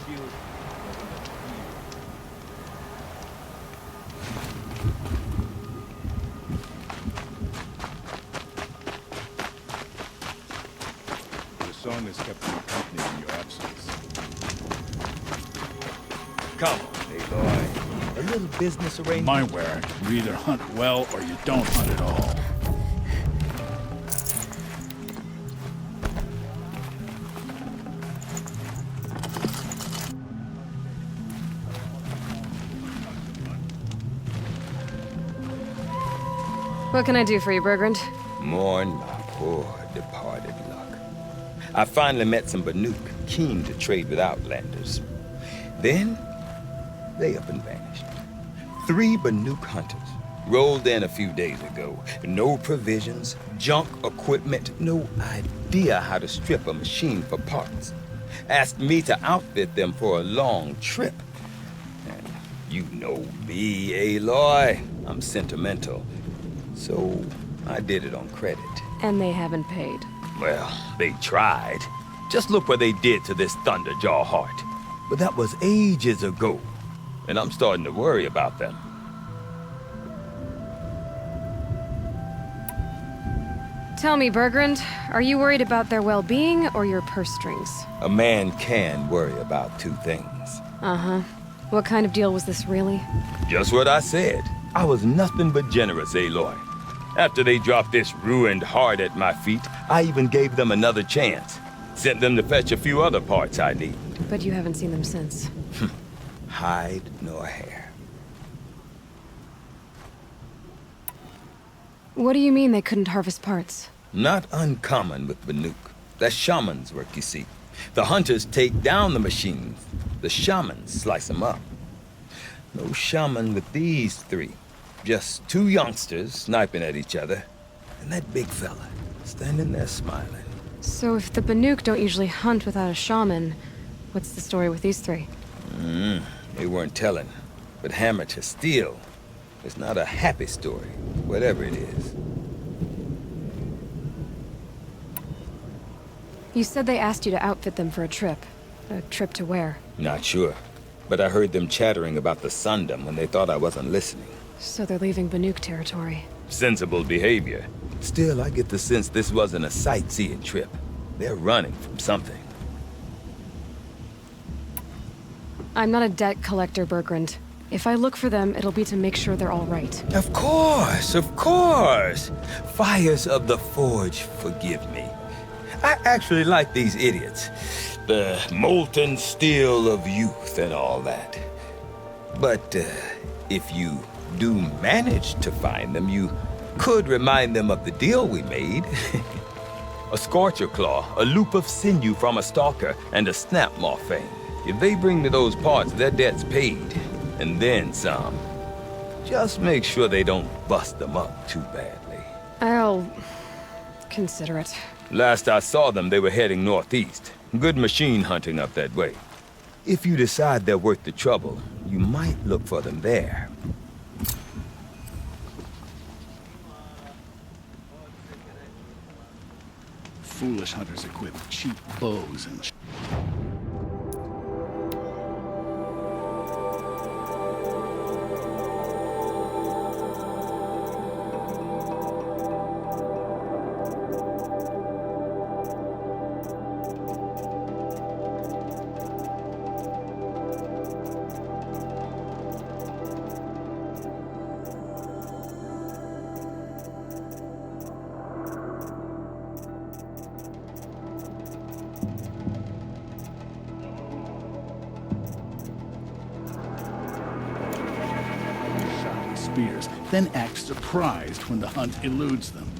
The song has kept me company in your absence. Come on, Aloy. A little business arrangement. My word, you either hunt well or you don't hunt at all. What can I do for you, Bergrand? Mourn my poor departed luck. I finally met some Banuk, keen to trade with Outlanders. Then, they up and vanished. 3 Banuk hunters rolled in a few days ago. No provisions, junk equipment, no idea how to strip a machine for parts. Asked me to outfit them for a long trip. And you know me, Aloy. I'm sentimental. So, I did it on credit. And they haven't paid. Well, they tried. Just look what they did to this Thunderjaw heart. But that was ages ago. And I'm starting to worry about them. Tell me, Bergrand, are you worried about their well-being or your purse strings? A man can worry about 2 things. Uh-huh. What kind of deal was this, really? Just what I said. I was nothing but generous, Aloy. After they dropped this ruined heart at my feet, I even gave them another chance. Sent them to fetch a few other parts I need. But you haven't seen them since. Hide nor hair. What do you mean they couldn't harvest parts? Not uncommon with Banuk. That's shaman's work, you see. The hunters take down the machines. The shamans slice them up. No shaman with these 3. Just 2 youngsters sniping at each other. And that big fella standing there smiling. So if the Banuk don't usually hunt without a shaman, what's the story with these 3? They weren't telling. But hammer to steel. It's not a happy story, whatever it is. You said they asked you to outfit them for a trip. A trip to where? Not sure. But I heard them chattering about the Sundom when they thought I wasn't listening. So they're leaving Banuk territory. Sensible behavior. Still, I get the sense this wasn't a sightseeing trip. They're running from something. I'm not a debt collector, Bergrand. If I look for them, it'll be to make sure they're all right. Of course, of course. Fires of the Forge, forgive me. I actually like these idiots. The molten steel of youth and all that. But if you do manage to find them, you could remind them of the deal we made. A Scorcher Claw, a loop of sinew from a stalker, and a Snapmaw fang. If they bring me those parts, their debt's paid. And then some. Just make sure they don't bust them up too badly. I'll consider it. Last I saw them, they were heading northeast. Good machine hunting up that way. If you decide they're worth the trouble, you might look for them there. Foolish hunters equip cheap bows and spears, then act surprised when the hunt eludes them.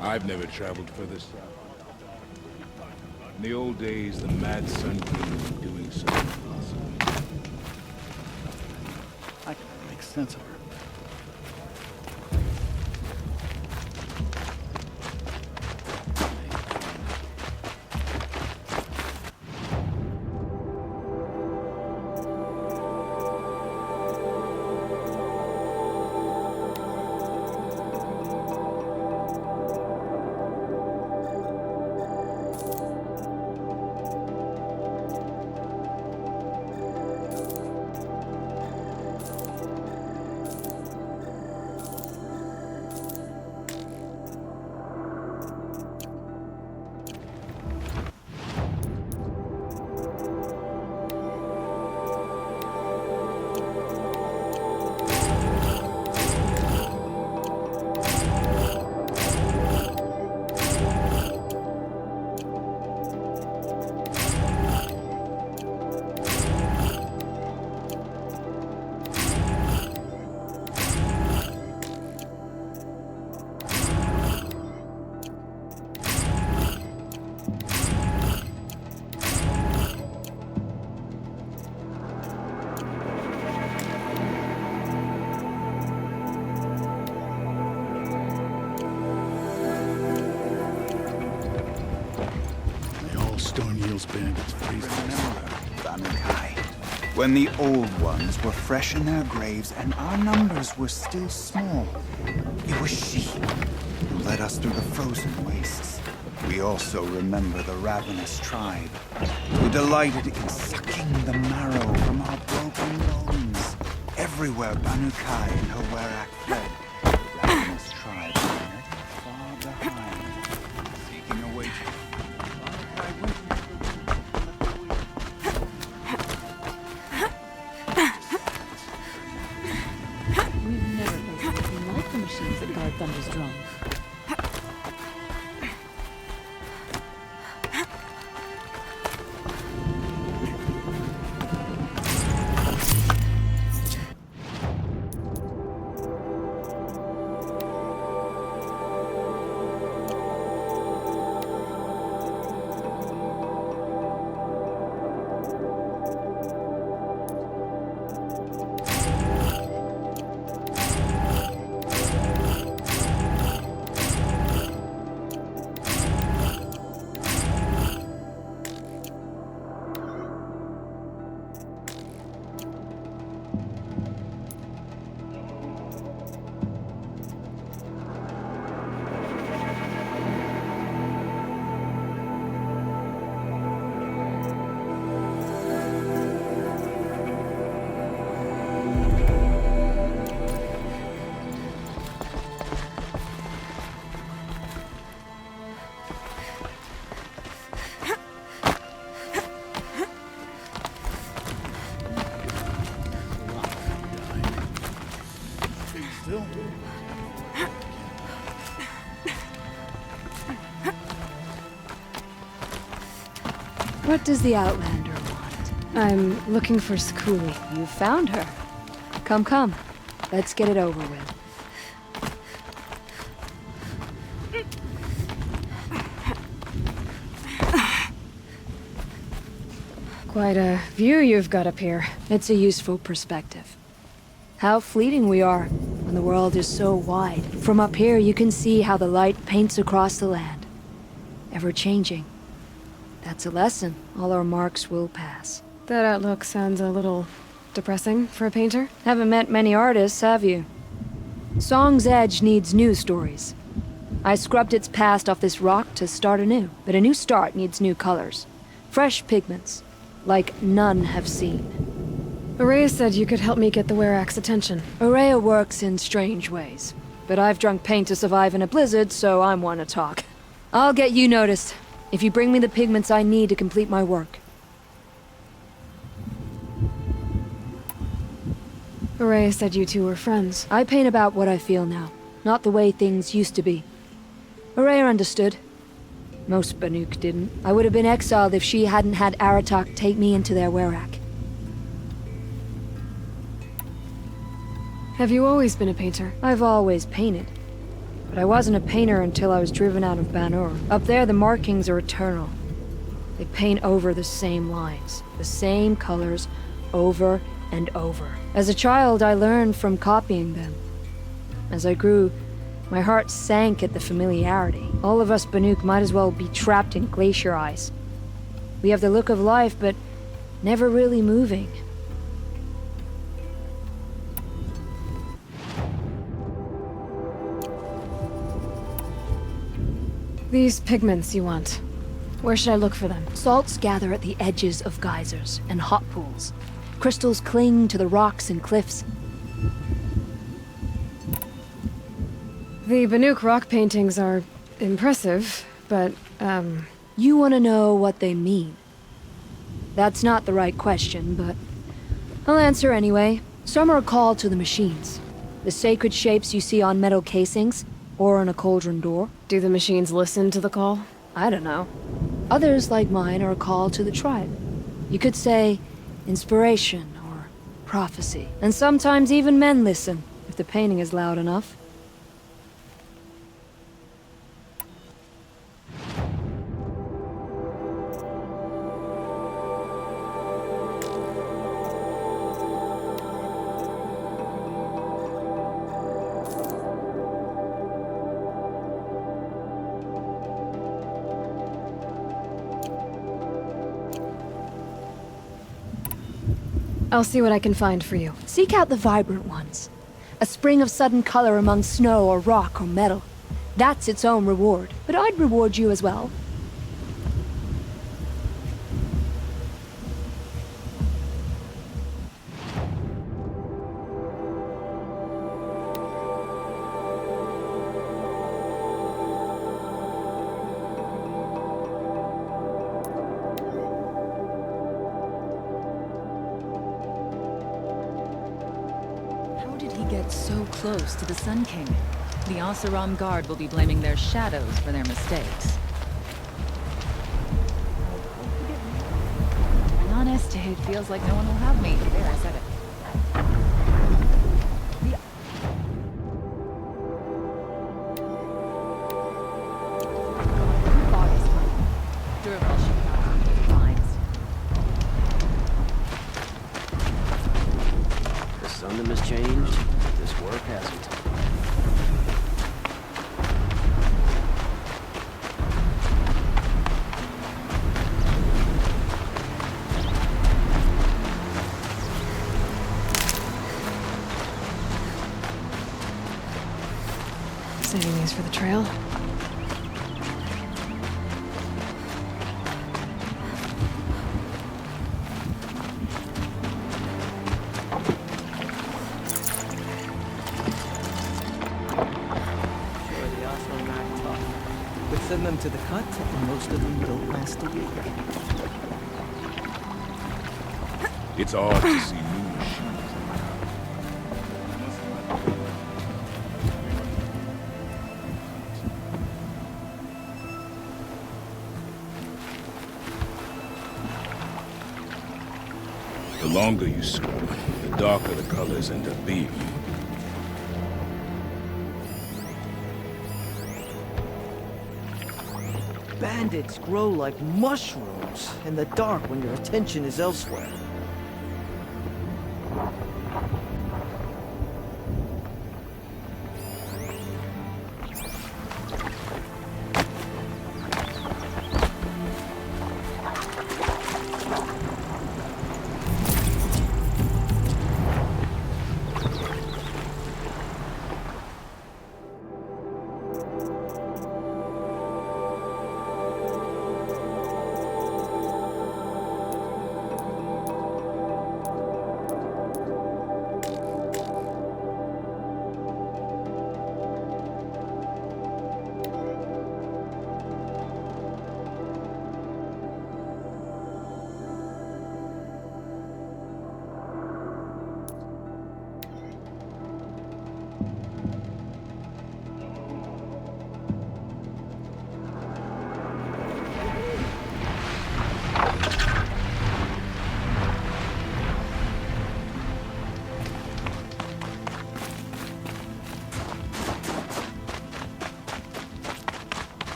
I've never traveled further south. In the old days, the Mad Sun King was doing something impossible. I can make sense of her. all Stormheel's bandits freeze. Remember, Banukai, when the old ones were fresh in their graves and our numbers were still small, it was she who led us through the frozen wastes. We also remember the ravenous tribe, who delighted in sucking the marrow from our broken bones. Everywhere Banukai and her Werak fled, the ravenous tribe was never far behind, seeking a way to... Banukai went We've never faced anything like the machines that guard Thunder's drum. Still? What does the Outlander want? I'm looking for Skuli. You found her. Come, come. Let's get it over with. Quite a view you've got up here. It's a useful perspective. How fleeting we are when the world is so wide. From up here, you can see how the light paints across the land. Ever changing. That's a lesson. All our marks will pass. That outlook sounds a little depressing for a painter. Haven't met many artists, have you? Song's Edge needs new stories. I scrubbed its past off this rock to start anew, but a new start needs new colors. Fresh pigments, like none have seen. Araya said you could help me get the Werak's attention. Araya works in strange ways, but I've drunk paint to survive in a blizzard, so I'm one to talk. I'll get you noticed, if you bring me the pigments I need to complete my work. Araya said you two were friends. I paint about what I feel now, not the way things used to be. Araya understood. Most Banuk didn't. I would have been exiled if she hadn't had Aratak take me into their Werak. Have you always been a painter? I've always painted. But I wasn't a painter until I was driven out of Banur. Up there, the markings are eternal. They paint over the same lines, the same colors, over and over. As a child, I learned from copying them. As I grew, my heart sank at the familiarity. All of us Banuk might as well be trapped in glacier ice. We have the look of life, but never really moving. These pigments you want. Where should I look for them? Salts gather at the edges of geysers and hot pools. Crystals cling to the rocks and cliffs. The Banuk rock paintings are impressive, but, You want to know what they mean. That's not the right question, but I'll answer anyway. Some are a call to the machines. The sacred shapes you see on metal casings, or on a cauldron door. do the machines listen to the call? I don't know. Others, like mine, are a call to the tribe. You could say inspiration or prophecy. And sometimes even men listen, if the painting is loud enough. I'll see what I can find for you. Seek out the vibrant ones. A spring of sudden color among snow or rock or metal. That's its own reward, but I'd reward you as well. How did he get so close to the Sun King? The Oseram Guard will be blaming their shadows for their mistakes. To be honest, it feels like no one will have me. There, I said it. Durable ship finds. The Sundom has changed. This work hasn't. Saving these for the trail. Sure, the Oslo Mag tough. We send them to the cut, and most of them don't last a week. It's odd to see new machines. The longer you scrub, the darker the colors end up being. Bandits grow like mushrooms in the dark when your attention is elsewhere.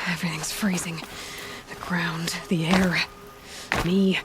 Everything's freezing. The ground, the air, me.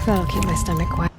That'll keep my stomach quiet.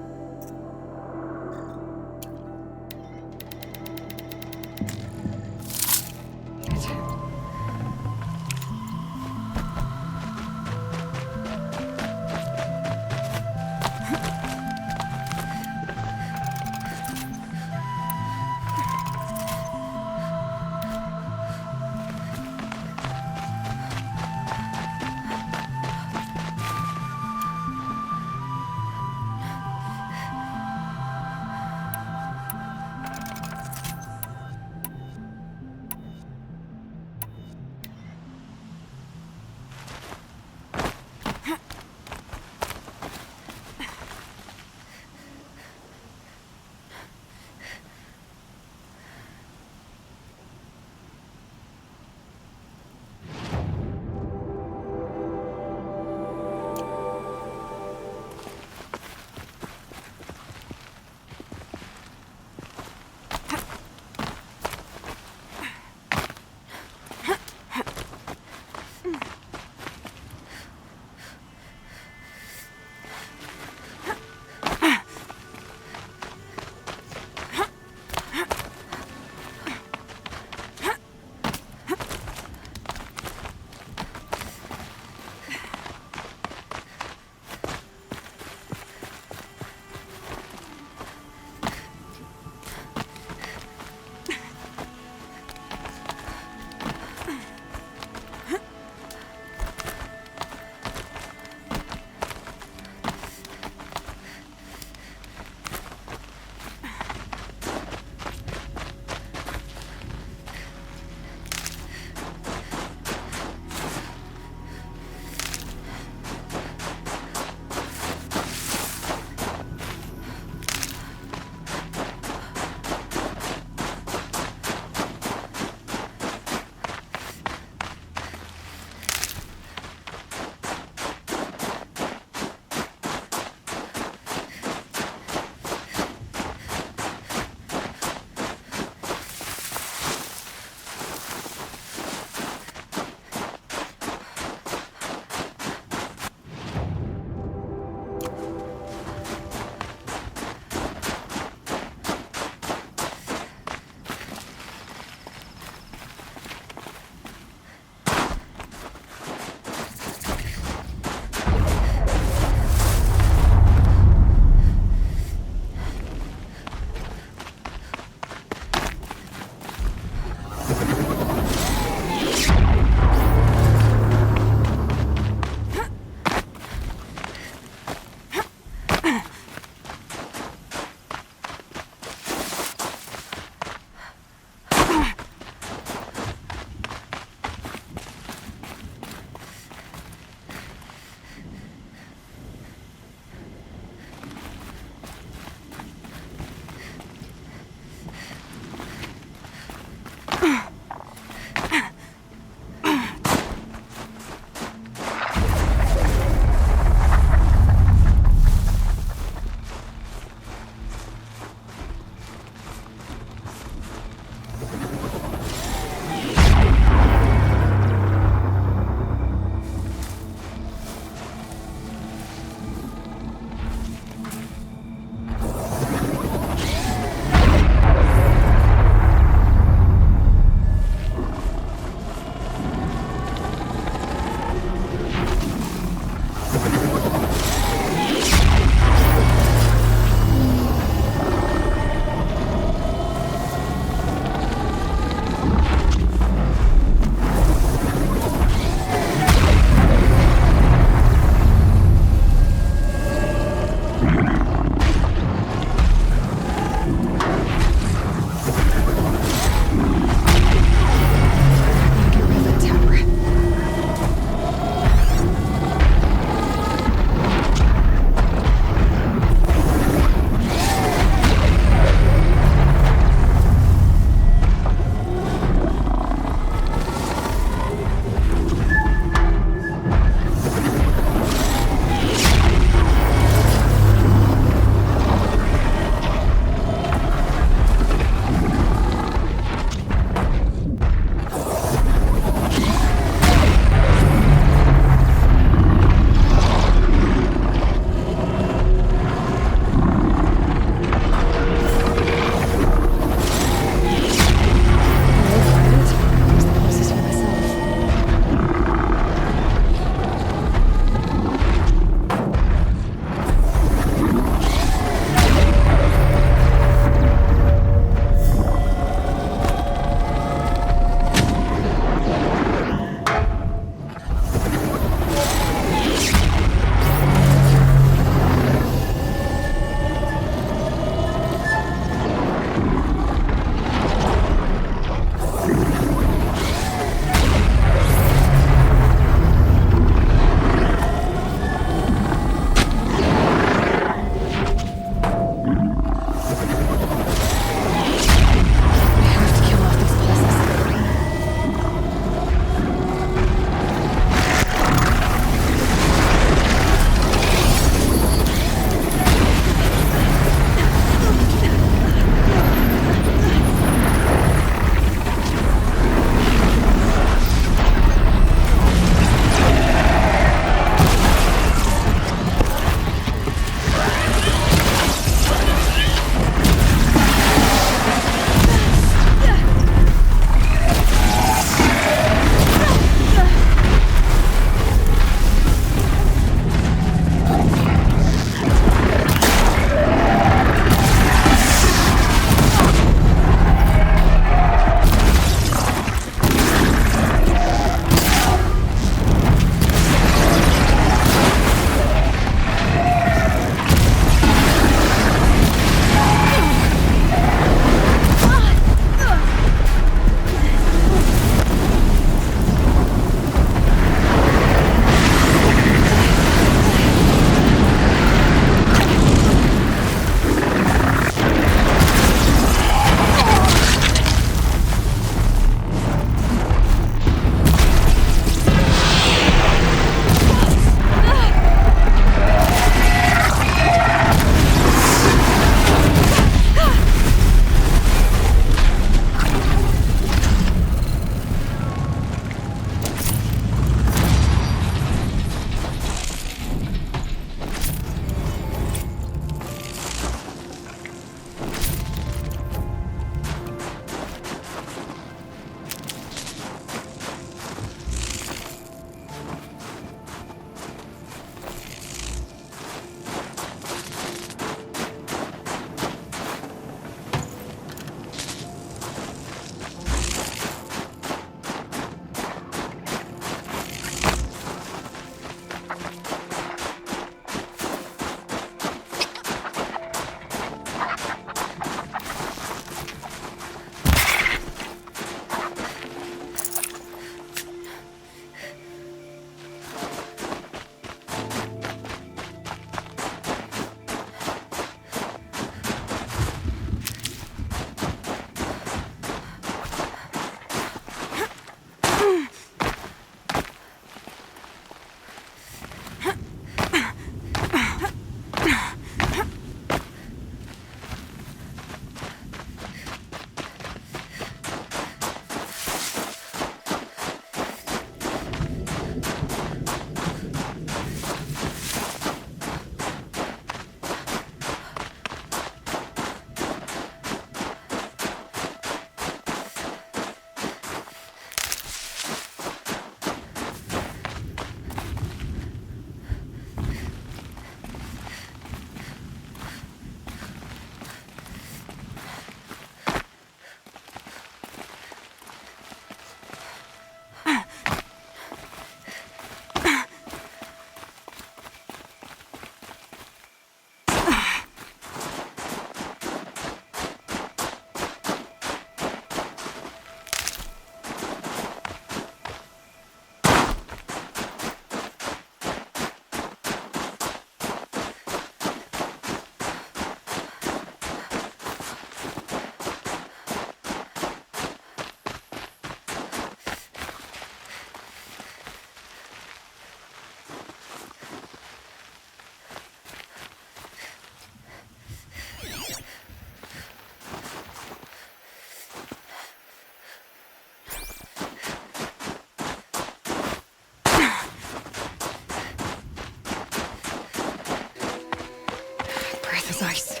as ice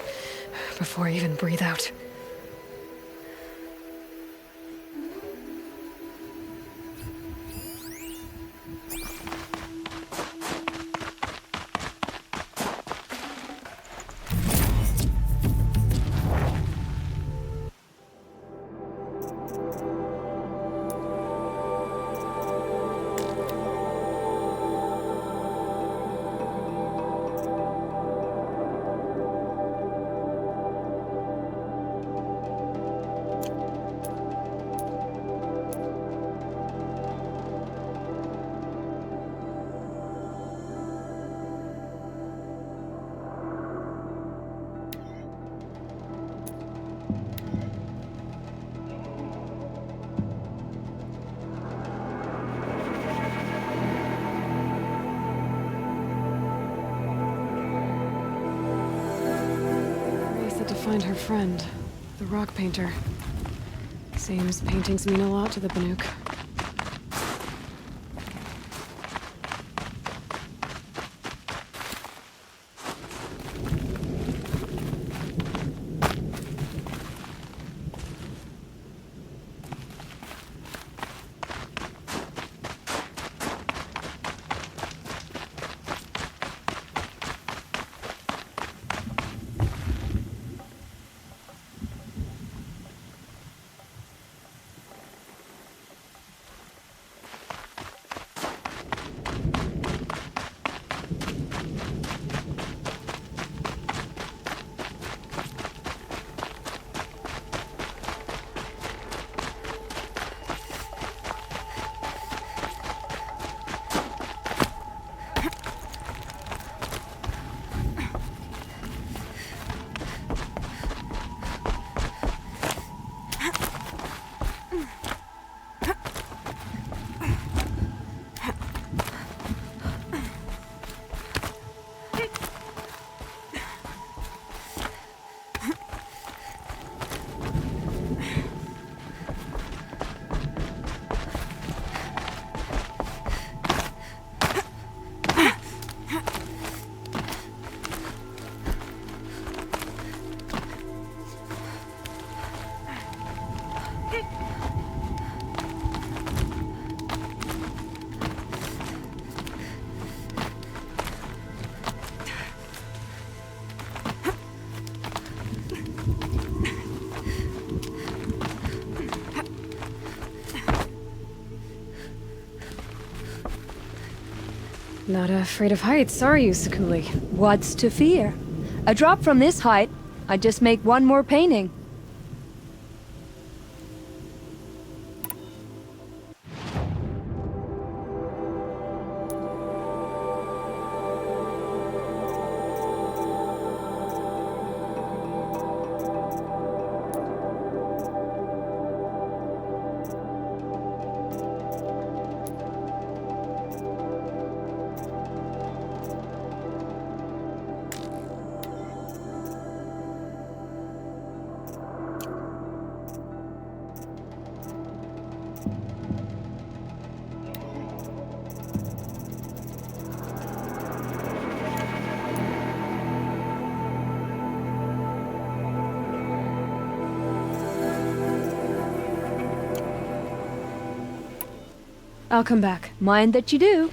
before I even breathe out. Find her friend, the rock painter. Seems paintings mean a lot to the Banuk. Not afraid of heights, are you, Sakuli? What's to fear? A drop from this height, I'd just make one more painting. I'll come back. Mind that you do.